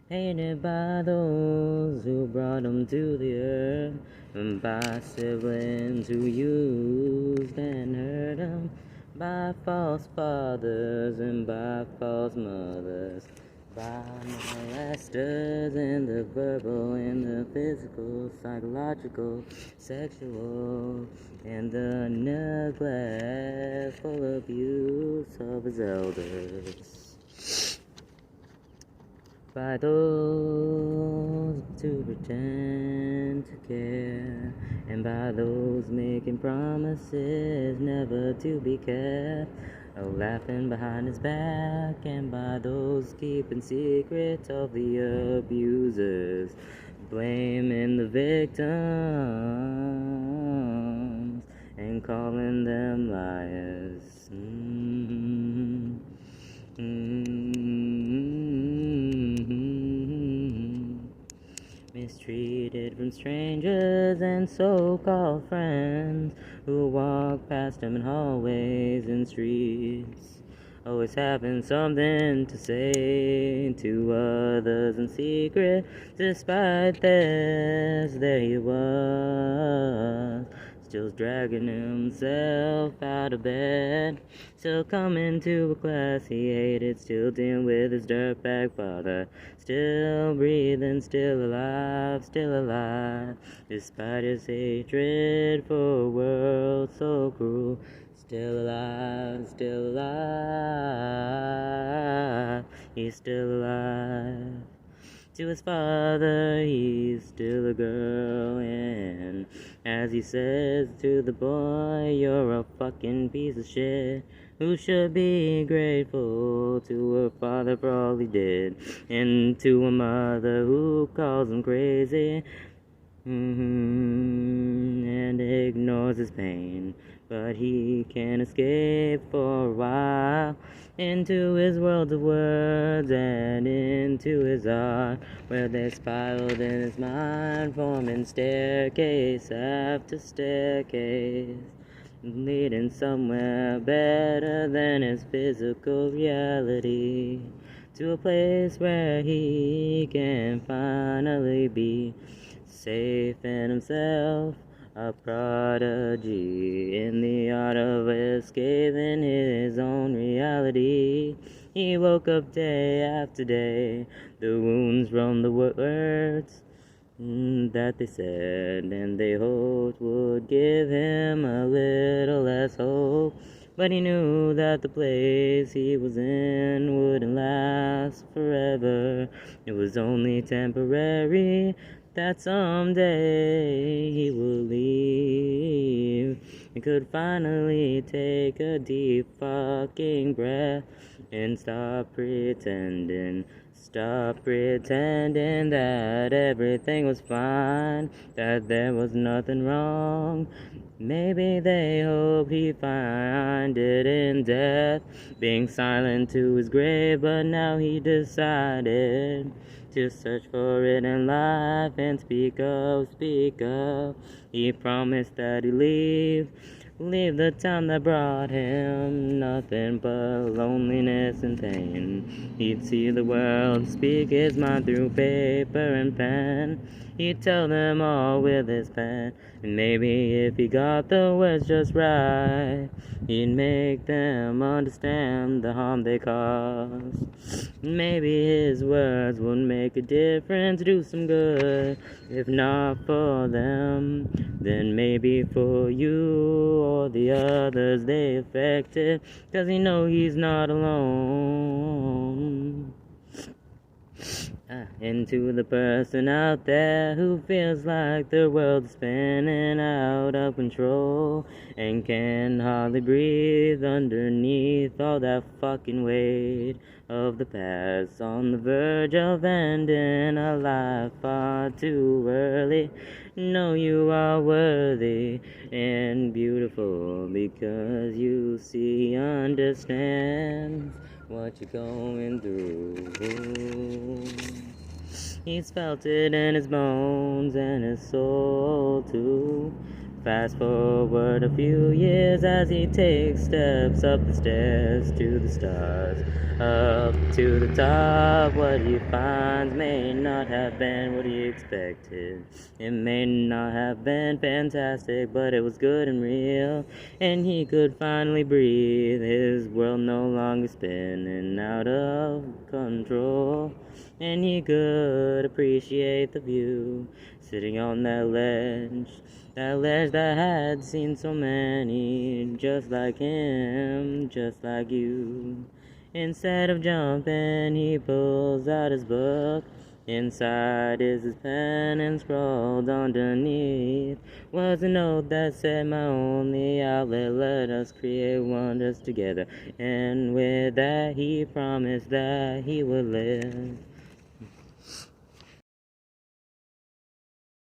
Hated by those who brought him to the earth, and by siblings who used and hurt him, by false fathers and by false mothers, by molesters in the verbal and the physical, psychological, sexual, and the neglectful abuse of his elders. By those to pretend to care, and by those making promises never to be kept, laughing behind his back, and by those keeping secrets of the abusers, blaming the victims and calling them liars. Mistreated from strangers and so-called friends who walk past him in hallways and streets, always having something to say to others in secret. Despite this, there he was, still dragging himself out of bed, still coming to a class he hated, still dealing with his dirtbag father, still breathing, still alive, despite his hatred for a world so cruel. Still alive, he's still alive. To his father, he's still a girl, and as he says to the boy, you're a fucking piece of shit, who should be grateful to her father for all he did, and to a mother who calls him crazy, and ignores his pain. But he can escape for a while into his world of words and into his art, where they spiraled in his mind, forming staircase after staircase, leading somewhere better than his physical reality, to a place where he can finally be safe in himself, a prodigy in the art of escaping his own reality. He woke up day after day, the wounds from the words that they said and they hoped would give him a little less hope. But he knew that the place he was in wouldn't last forever. It was only temporary, that someday he will leave. He could finally take a deep fucking breath and stop pretending that everything was fine, that there was nothing wrong. Maybe they hoped he'd find it in death, being silent to his grave, but now he decided to search for it in life and speak up. He promised that he'd leave the town that brought him nothing but loneliness and pain. He'd see the world, speak his mind through paper and pen. He'd tell them all with his pen, and maybe if he got the words just right, he'd make them understand the harm they cause. Maybe his words would make a difference, do some good. If not for them, then maybe for you or the others they affected, 'cause he knows he's not alone. And to the person out there who feels like the world's spinning out of control and can hardly breathe underneath all that fucking weight of the past, on the verge of ending a life far too early, know you are worthy and beautiful, because you see, understands what you're going through. He's felt it in his bones and his soul too. Fast forward a few years as he takes steps up the stairs to the stars, up to the top. What he finds may not have been what he expected. It may not have been fantastic, but it was good and real, and he could finally breathe. His world no longer spinning out of control, and he could appreciate the view, sitting on that ledge that had seen so many just like him, just like you. Instead of jumping, he pulls out his book. Inside is his pen, and scrawled underneath was a note that said, "My only outlet, let us create wonders together." And with that he promised that he would live